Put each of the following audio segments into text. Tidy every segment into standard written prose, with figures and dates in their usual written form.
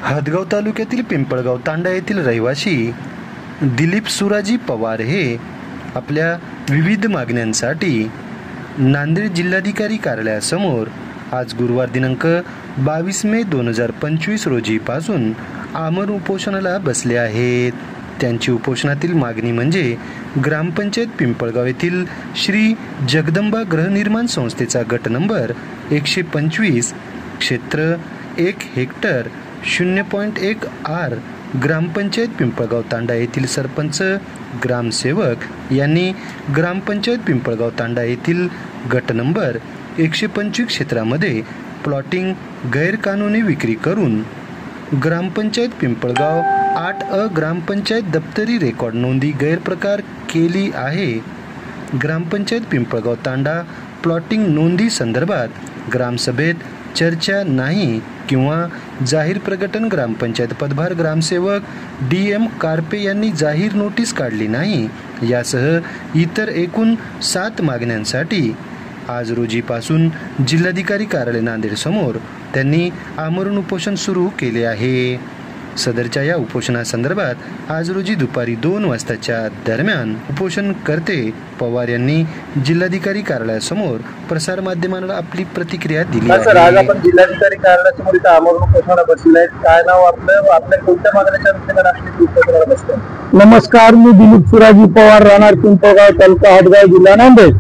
हदगाव तालुक्यातील पिंपळगाव तांडा येथील रहिवासी दिलीप सुराजी पवार हे आपल्या विविध मागण्यांसाठी नांदेड जिल्हाधिकारी कार्यालयासमोर आज गुरुवार दिनांक 22 मे 2025 रोजीपासून आमरण उपोषणाला बसले आहेत। त्यांची उपोषणातील मागणी म्हणजे ग्रामपंचायत पिंपळगाव येथील श्री जगदंबा गृहनिर्माण संस्थेचा गट नंबर 125 क्षेत्र 1 हेक्टर 0.1 आर ग्रामपंचायत पिंपळगाव तांडा येथील सरपंच ग्रामसेवक यांनी ग्रामपंचायत पिंपळगाव तांडा येथील गट नंबर 125 क्षेत्रामध्ये प्लॉटिंग गैरकानूनी विक्री करून ग्रामपंचायत पिंपळगाव 8 ग्रामपंचायत दप्तरी रेकॉर्ड नोंदी गैरप्रकार केली आहे। ग्रामपंचायत पिंपळगाव तांडा प्लॉटिंग नोंदी संदर्भात ग्रामसभेत चर्चा नाही किंवा जाहीर प्रकटन ग्रामपंचायत पदभार ग्रामसेवक DM कारपे यांनी जाहीर नोटीस काढली नाही यासह इतर एकूण 7 मागण्यांसाठी आज रोजीपासून जिल्हाधिकारी कार्यालय नांदेड समोर त्यांनी आमरण उपोषण सुरू केले आहे। सदरच्या या उपोषणासंदर्भात आज रोजी दुपारी 2 वाजताच्या दरम्यान उपोषणकर्ते पवार यांनी जिल्हाधिकारी कार्यालयासमोर प्रसार माध्यमांना आपली प्रतिक्रिया दिली आहे। सर, आज आपण जिल्हाधिकारी कार्यालयासमोर इथं आमरण उपोषणाला बसले आहेत। काय नाव आपलं, आपल्या कोणत्या मागण्याच्या अनुषंगाने राष्ट्रीय उपोषणाला बसतो? नमस्कार, मी दिलीप सुराजी पवार, राहणार पिंपळगाव, तालुका हदगाव, जिल्हा नांदेड।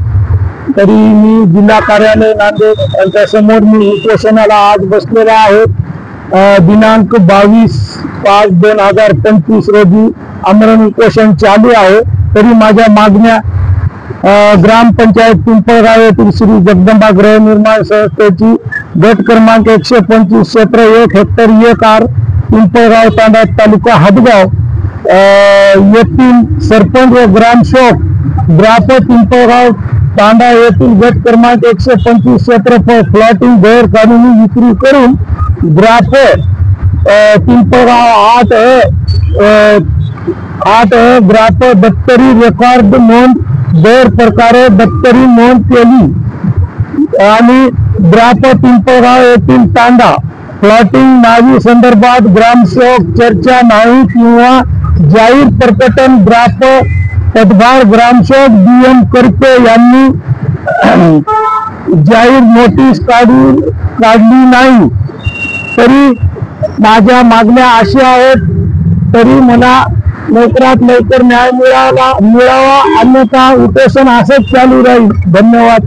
तरी मी जिल्हा कार्यालय नांदेड यांच्या समोर मी उपोषणाला आज बसलेला आहे। दिनांक 22/5/2025 रोजी आमरण उपोषण चालू आहे। तरी माझ्या मागण्या ग्रामपंचायत पिंपळगाव येथील श्री जगदंबा गृहनिर्माण संस्थेची गट क्रमांक 125 क्षेत्र 1 हेक्टर 1 आर पिंपळगाव तांडा तालुका हदगाव येथील सरपंच व ग्रामसेवक ग्राप पिंपळगाव तांडा येथील गट क्रमांक 125 क्षेत्र प्लॉटिंग गैरकानूनी विक्री करून ग्राफ पिंपळगाव 8 ग्राफ दप्तरी रेकॉर्ड नोंद गैरप्रकारे दप्तरी नोंद केली आणि ग्राफ पिंपळगाव येथील तांडा प्लॉटिंग नावी संदर्भात ग्रामसेवक चर्चा नाही किंवा जाहीर प्रकटन ग्राफ पदभार ग्रामसेवक DM कारपे यांनी जाहीर नोटीस काढली नाही। तरी माझ्या मागण्या अशा आहेत, तरी मला लवकरात लवकर न्याय मिळावा, अन्यथा उपोषण असंच चालू राहील। धन्यवाद।